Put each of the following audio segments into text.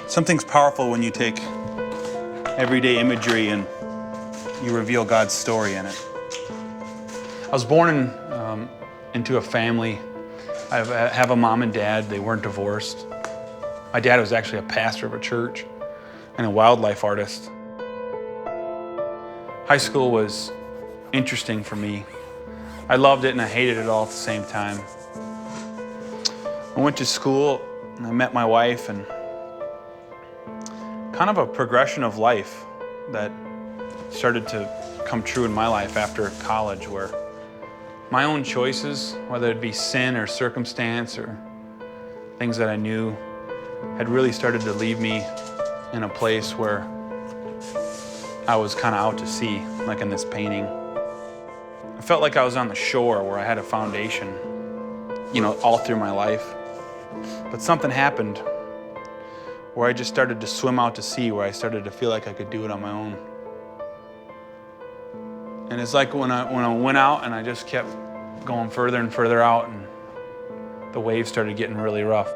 Something's powerful when you take everyday imagery and you reveal God's story in it. I was born into a family. I have a mom and dad. They weren't divorced. My dad was actually a pastor of a church and a wildlife artist. High school was interesting for me. I loved it and I hated it all at the same time. I went to school and I met my wife, and kind of a progression of life that started to come true in my life after college, where my own choices, whether it be sin or circumstance or things that I knew, had really started to leave me in a place where I was kind of out to sea, like in this painting. I felt like I was on the shore where I had a foundation, all through my life. But something happened where I just started to swim out to sea, where I started to feel like I could do it on my own. And it's like when I went out and I just kept going further and further out, and the waves started getting really rough.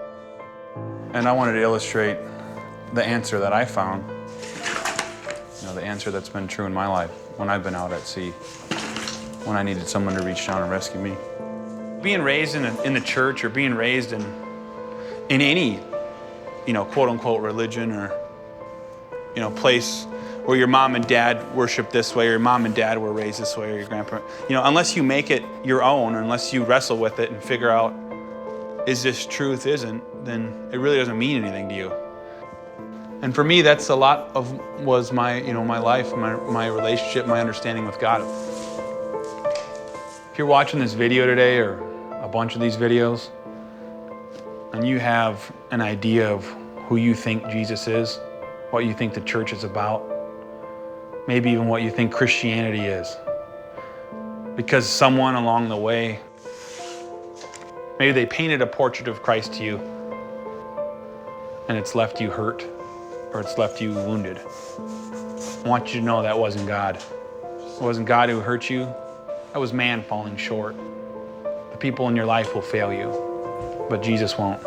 And I wanted to illustrate the answer that I found, the answer that's been true in my life when I've been out at sea, when I needed someone to reach down and rescue me. Being raised in the church, or being raised in any, quote unquote religion, or, place where your mom and dad worship this way, or your mom and dad were raised this way, or your grandparents, unless you make it your own, or unless you wrestle with it and figure out, is this truth, isn't, then it really doesn't mean anything to you. And for me, that's a lot of was my life, my relationship, my understanding with God. If you're watching this video today, or a bunch of these videos, and you have an idea of who you think Jesus is, what you think the church is about, maybe even what you think Christianity is, because someone along the way, maybe they painted a portrait of Christ to you and it's left you hurt, or it's left you wounded. I want you to know that wasn't God. It wasn't God who hurt you. That was man falling short. The people in your life will fail you, but Jesus won't.